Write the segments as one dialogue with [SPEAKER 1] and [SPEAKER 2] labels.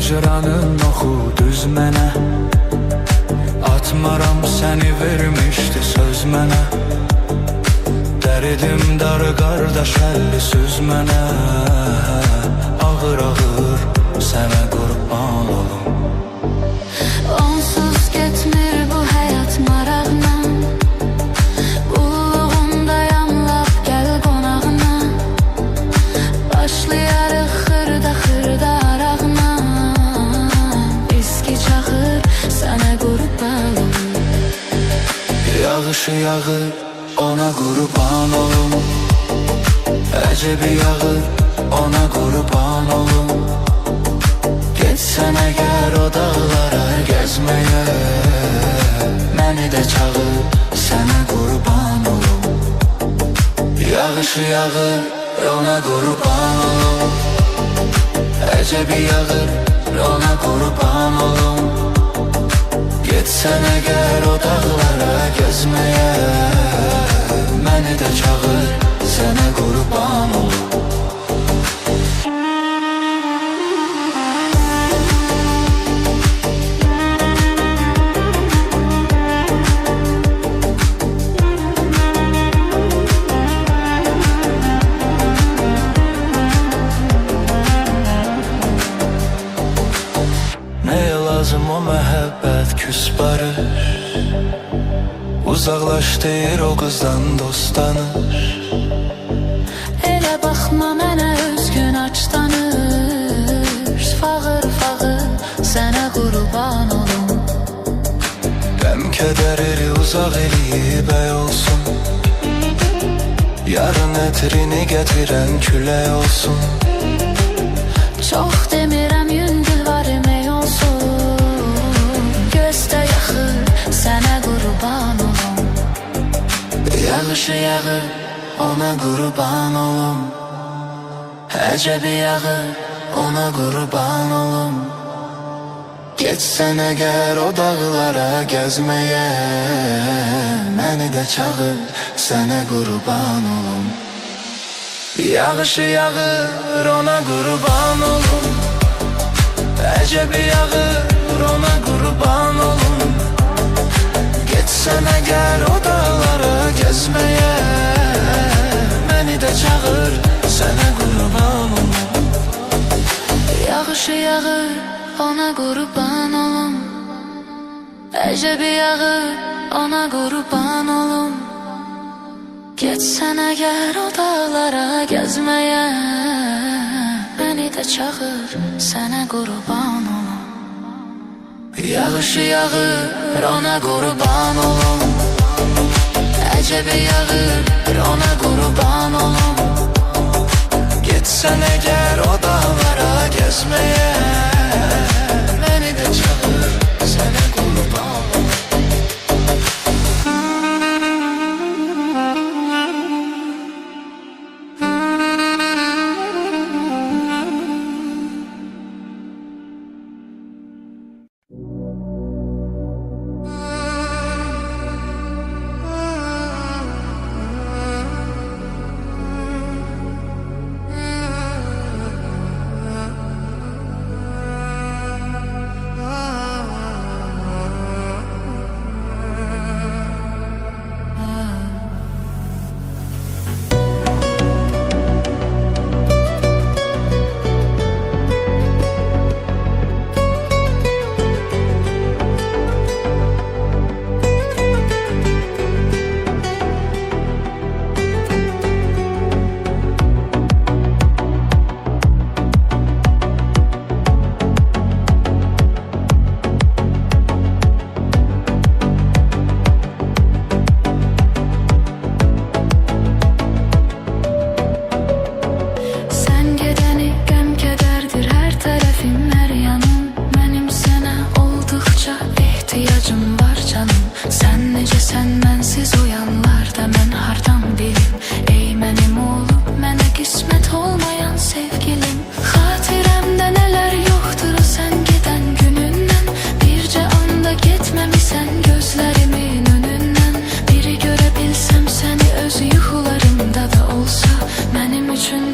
[SPEAKER 1] hicranın oxu düz mənə. Atmaram səni vermişdi söz mənə. Dərdim dar qardaş həllisiz mənə. Ağır ağır sənə qurban olum.
[SPEAKER 2] Onsuz getmir bu həyat maraqla. Qulluğundayam lap gəl qonağına. Başlayarıq xırda xırda arağına. İski çaxır sənə qurban olum.
[SPEAKER 1] Yağışı yağır ona qurban olum. Əcəbi yağır ona qurban olum. Getsən əgər o dağlara gəzməyə, məni də çağır sənə qurban olum. Yağışı yağır ona qurban olum. Əcəbi yağır ona qurban olum. Getsən əgər o dağlara gəzməyə, məni də çağır sənə qurban olum. Nəyə lazım o məhəbbət küs barış. Uzaqlaşdır o qızdan dost tanış.
[SPEAKER 2] Elə baxma mənə özgün aç tanış. Fağır fağır sənə qurban olum.
[SPEAKER 1] Qəm kədəri uzaq eləyib əy olsun. Yarın ətrini gətirən külək olsun.
[SPEAKER 2] Çox demirəm yüngül var emək olsun. Gözdə yaxır sənə qurban olum.
[SPEAKER 1] Yağışı yağır ona qurban olum. Əcəbi yağır ona qurban olum. Getsən əgər o dağlara gəzməyə, məni də çağır sənə qurban olum. Yağışı yağır ona qurban olum. Əcəbi yağır ona qurban olum. Getsən əgər o dağlara gəzməyə, məni də çağır sənə qurban olum.
[SPEAKER 2] Yağışı yağır ona qurban olum. Əcəbi yağır ona qurban olum. Getsən əgər o dağlara gəzməyə, məni də çağır sənə qurban olum.
[SPEAKER 1] Yağışı yağır ona qurban olum. Əcəbi yağır ona qurban olum. Getsən əgər o dağlara gəzməyə, məni də çağır sənə qurban olum.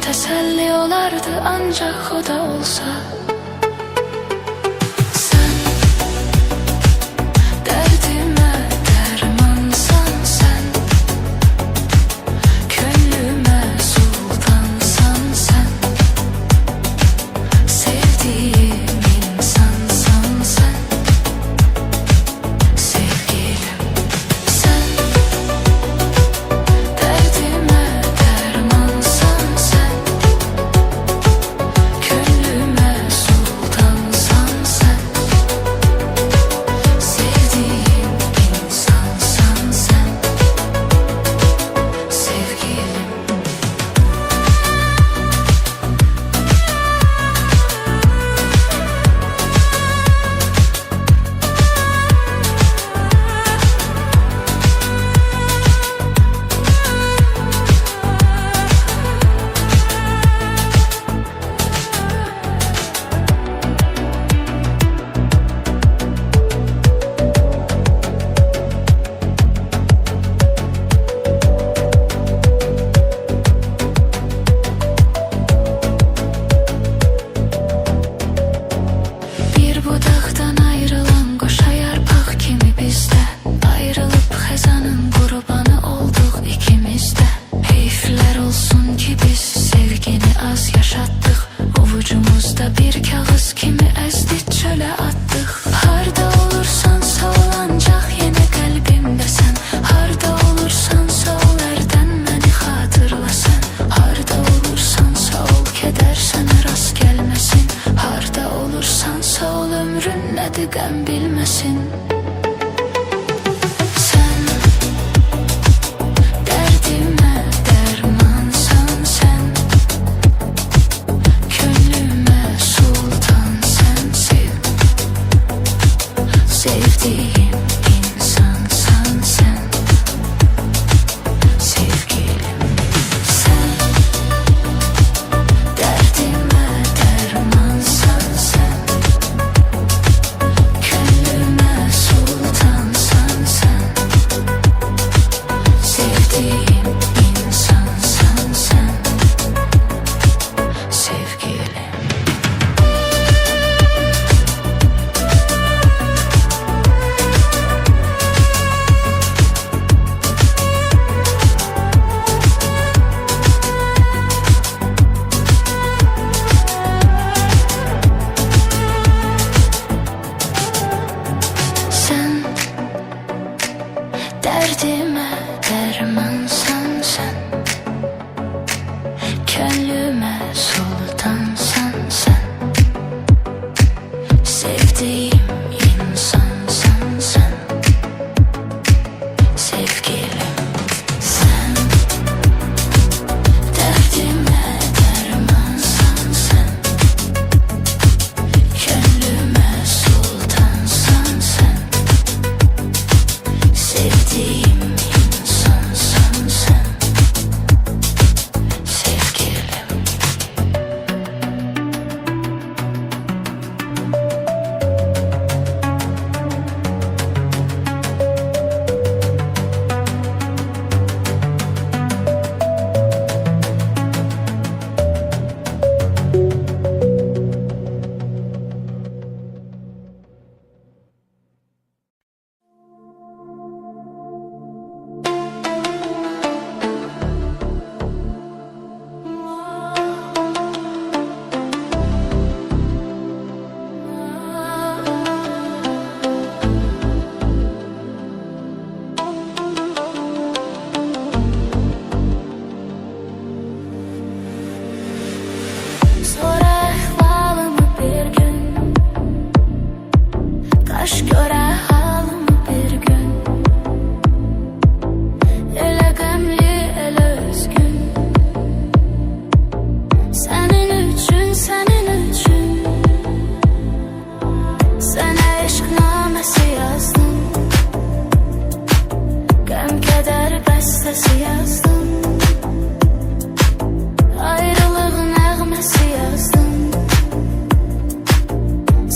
[SPEAKER 2] Təsəlli olardı ancaq o da olsa. Derdime dermansan sen, gönlüme sultansan sen, sevdiğim insansan sen, sevgilim sen. Derdime dermansan sen, gönlüme sultansan sen, sevdiğim insansan sen, sevgilim. Sor ahvalımı bir gün, kaş göre halımı bir gün. Elə qəmli, elə üzgün, senin üçün, senin üçün. Sənə eşq naməsi yazdım, qəm kədər bəstəsi yazdım, ayrılıq nəğməsi yazdım.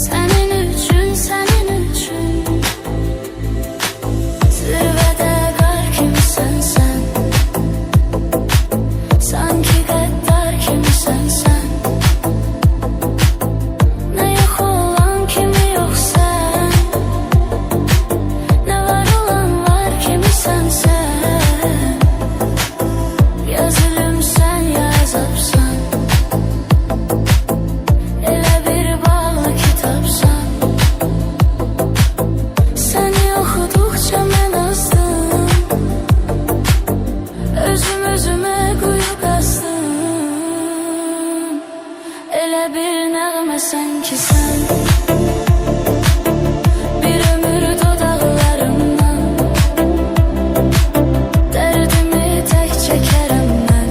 [SPEAKER 2] Senin üçün, senin üçün. Zirvədə qar kimisən sən, sanki qəddar kimisən sən. Nə yox olan kimi yox sən, nə var olan var kimisən sən. Yazılım sən yazıbsan, elə bir bağlı kitabsan. Səni oxuduqca mən azdım, özüm özümə quyu qazdım. Elə bir nəğməsən ki sən, bir ömür dodaqlarımdan, dərdimi tək çəkərəm mən,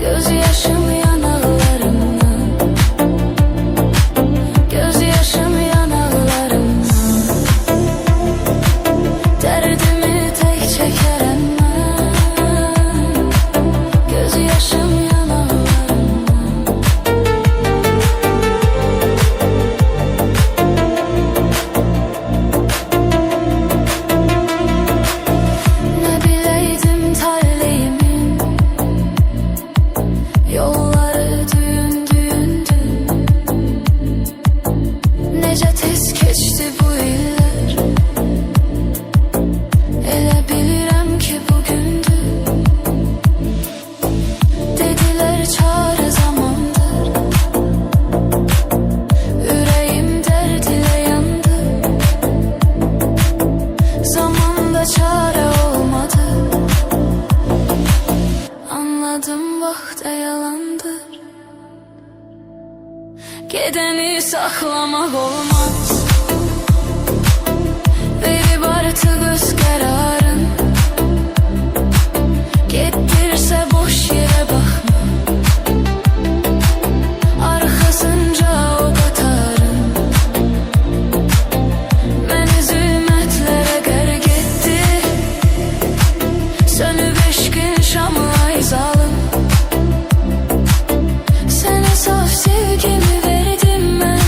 [SPEAKER 2] göz yaşım yanaqlarımdan, göz yaşım yanaqlarımdan, dərdimi tək çəkərəm mən, göz yaşım yanaqlarımdan. Nə biləydim taleyimin, yolları düyün düyündü. Necə tez keçdi bu illər, elə bilirəm ki bugündür. Dedilər çare zamandır, ürəyim dərd ilə yandı. Zamanda çare olmadı, anladım vaxt yalandır. Gedəni saxlamaq olmaz, verib artıq öz qərarın. Getdirsə boş yerə baxma, arxasınca o qatarın. Məni zülmətlərə qərq etdi, sönüb eşqin şamı ay zalım. Sənə saf sevgimi verdim mən,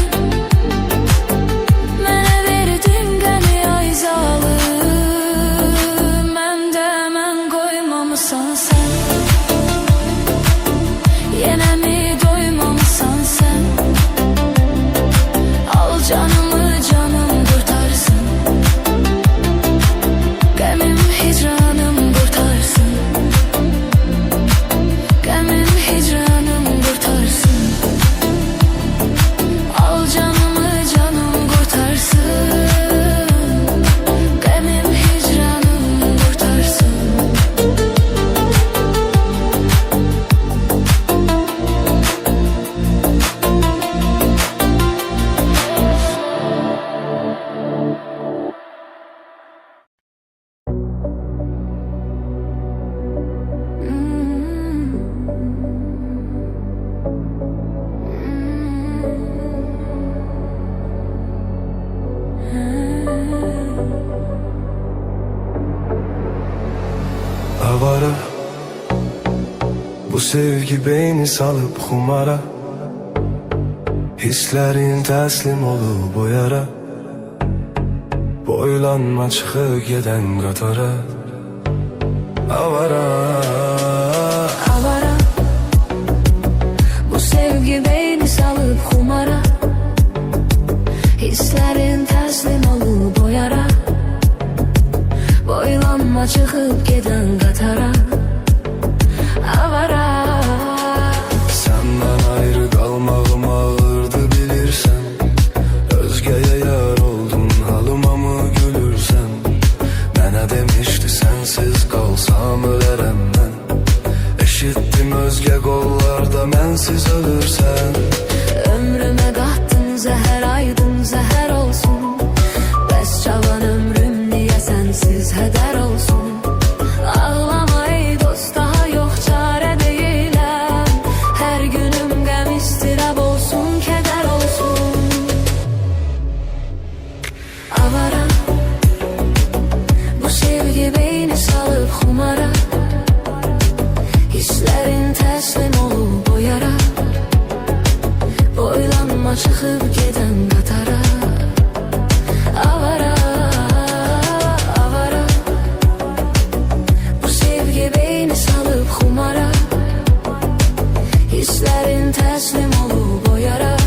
[SPEAKER 1] Avara, bu sevgi beyni salıp xumara, hislerin teslim olup o yara, boylanma çıkıp geden katara. Avara,
[SPEAKER 2] Avara, bu sevgi beyni salıp xumara, hislerin teslim olup o yara, boylanma çıkıp giden katara. Avara,
[SPEAKER 1] senden ayrı kalmağım ağırdı bilirsen, özgeye yar oldun halıma mı gülürsen. Mənə demişti sensiz kalsam ölerem ben, eşittim özge kollarda mensiz ölürsen.
[SPEAKER 2] ömrüme kattın zehir, aydın zehir olsun. Bəs cavan ömrüm niye sensiz heder olsun. Ağlama ey dost, daha yok çare değilim. Her günüm gəm istirab olsun, keder olsun. Avara, bu sevgi beyni salıp xumara, hislerin teslim olup o yara, boylanma çıkıp giden katara. Avara, avara, bu sevgi beyni salıp xumara, hislerin teslim olup o yara,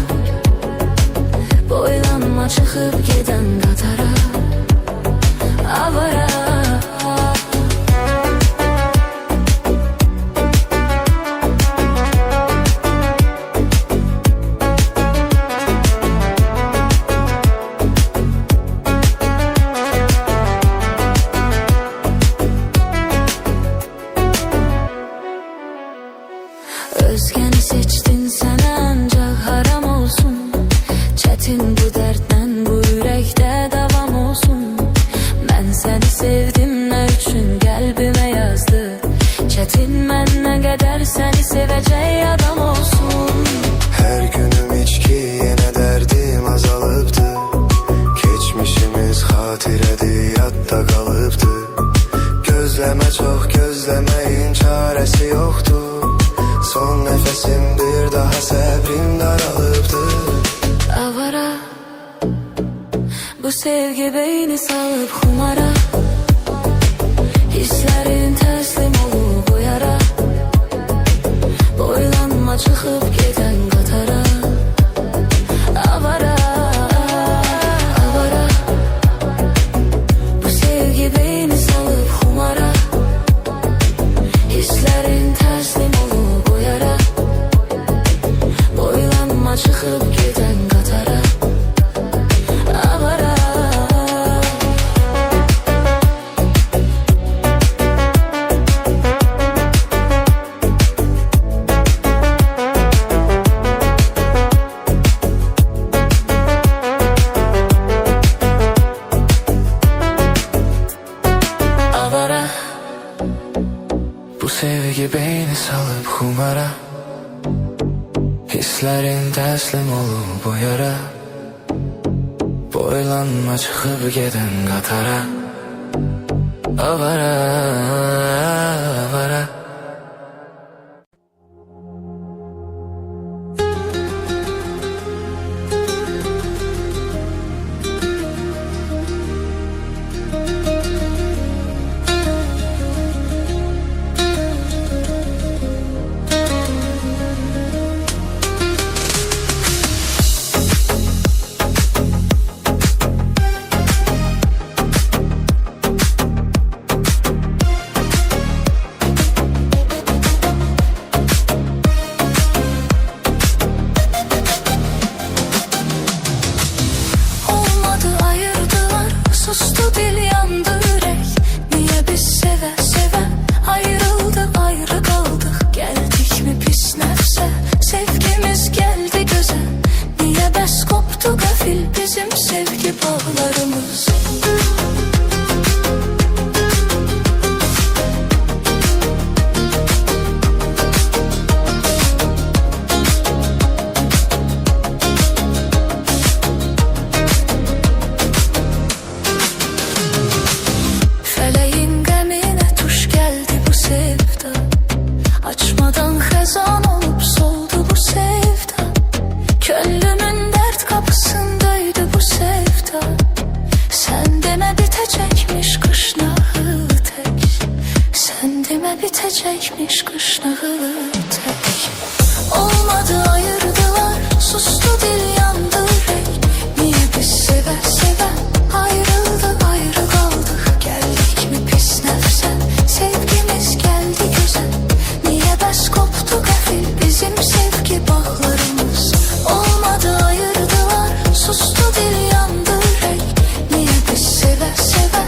[SPEAKER 2] boylanma çıkıp giden katara. Avara, özgeni seçtin sen ancak haram olsun. Çetin bu dertten bu yürekte devam olsun. Ben seni sevdim ne üçün kalbime yazdı. Çetin ben ne kadar seni seveceği adam olsun.
[SPEAKER 1] Her günüm içki yine derdim azalıptı, geçmişimiz hatiredi yatta kalıptı. Gözleme çok gözlemeyin çaresi yoktu, son nefesimdir daha sabrim daralıptı.
[SPEAKER 2] Avara, bu sevgi beyni salıp xumara, hislerin teslim olup o yara, boylanma çıkıp giden katara. Avara, avara, bu sevgi beyni salıp xumara, hislerin teslim olup o yara, boylanma çıkıp giden katara. Avara, avara,
[SPEAKER 1] Bu sevgi beyni salıp xumara, hislerin teslim olup o yara, boylanma çıkıp giden katara. Avara, avara.
[SPEAKER 2] demə bitəcəkmiş qış nağılı tək. Sən demə bitəcəkmiş qış nağılı tək. Olmadı ayırdılar, sustu dil yandı ürək. Niyə biz sevə sevə ayrıldı ayrı qaldıq. Gəldik mi pis nəfsə, sevgimiz gəldi gözə. Niyə bəs qopdu qəfil bizim sevgi bağlarımız. Olmadı ayırdılar, sustu dil yandı ürək. Niyə biz sevə sevə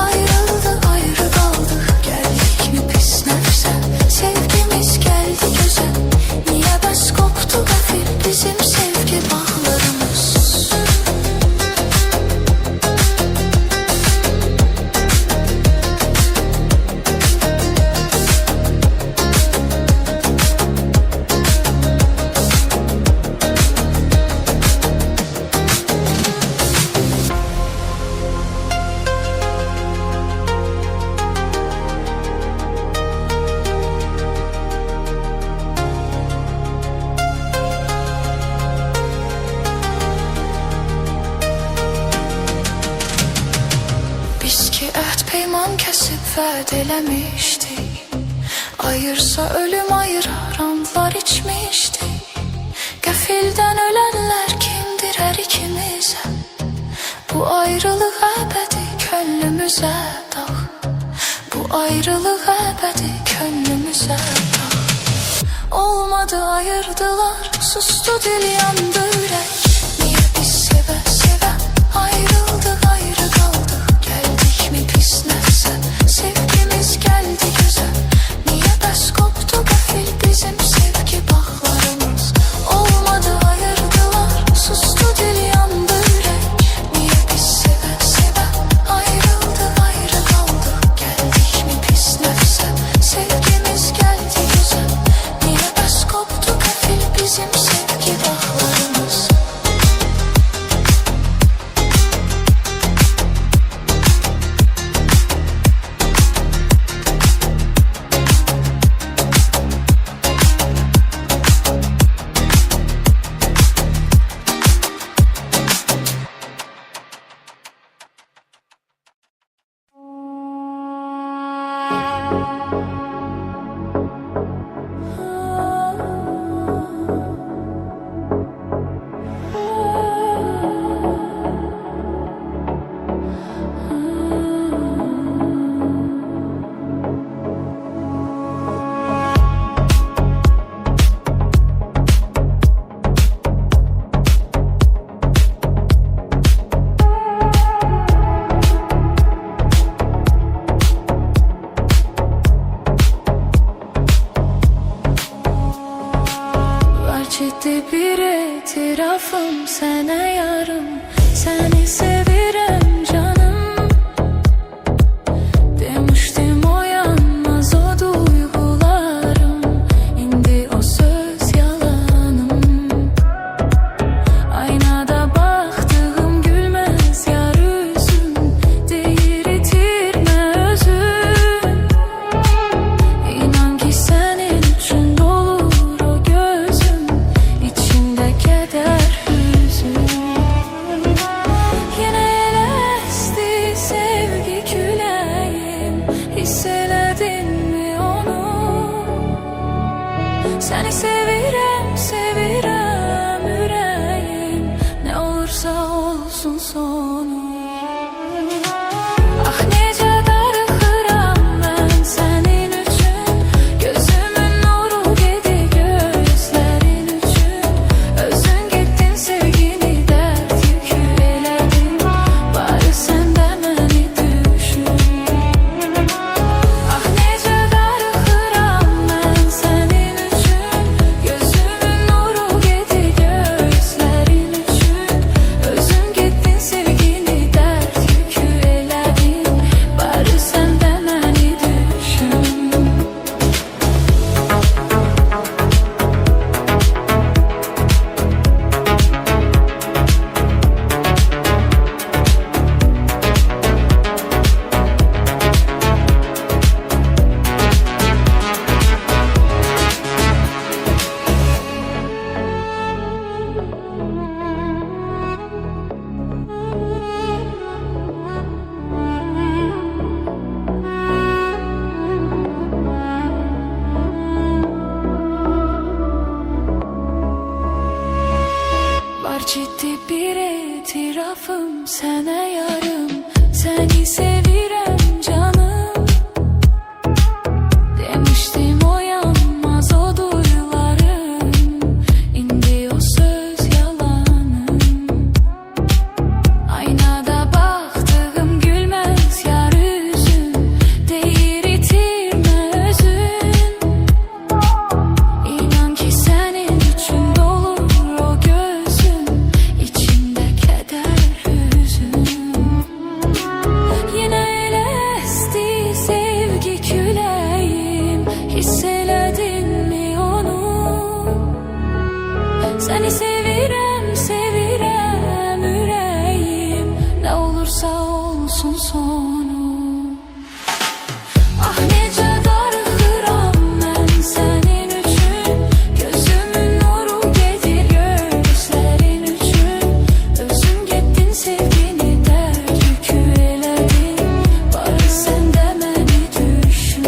[SPEAKER 2] ayrıldı ayrı qaldıq. Gəldik mi pis nəfsə, sevgimiz gəldi gözə. Niyə bəs qopdu qəfil bizim sevgi bağlarımız. Biz ki əhd peyman kəsib vəd eləmişdik. Ayırsa ölüm ayırar andlar içmişdik. Qəfildən ölənlər kimdir hər ikimizə. Bu ayrılıq əbədi könlümüzə dağ. Bu ayrılıq əbədi könlümüzə dağ. Olmadı ayırdılar, sustu dil yandı ürək. Niyə biz sevə sevə ayrıldık ayrı qaldıq. Gəldik mi pis nəfsə, sevgimiz gəldi gözə. Niyə bəs qopdu qəfil bizim sevgi bağlarımız. Olmadı ayırdılar, sustu dil yandı ürək. Niyə biz sevə sevə ayrıldık ayrı qaldıq. Gəldik mi pis nəfsə, sevgimiz gəldi gözə. Niyə bəs qopdu qəfil bizim sevgi bağlarımız. Ciddi bir itirafım sənə yarım. Səni sevirəm canım. Demişdim oyanmaz o duygularım. İndi o söz yalanım. Aynada baktığım gülmez yar üzüm. Deyir itirme özün. İnan ki senin üçün dolur o gözüm. İçimdə kədər hüzün. olsun sonu. Ah necə darıxıram mən sənin üçün, gözümün nuru gedir gözlərin üçün. Özün getdin sevgini dərd yükü elədin, bari sən də məni düşün.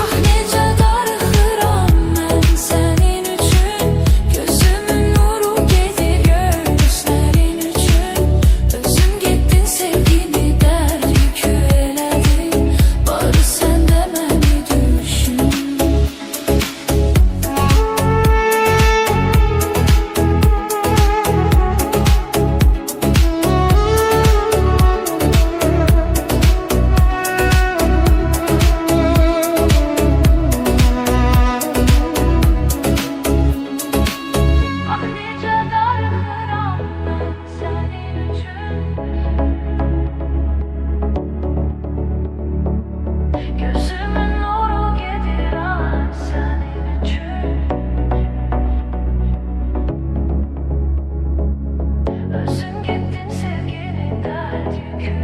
[SPEAKER 2] Ah necə darıxıram mən sənin üçün, gözümün nuru gedir gözlərin üçün. Özün getdin sevgini dərd yükü elədin, bari sən də məni düşün. Ah necə darıxıram mən sənin üçün, gözümün nuru gedir ah sənin üçün. Özün getdin sevgini dərd yükü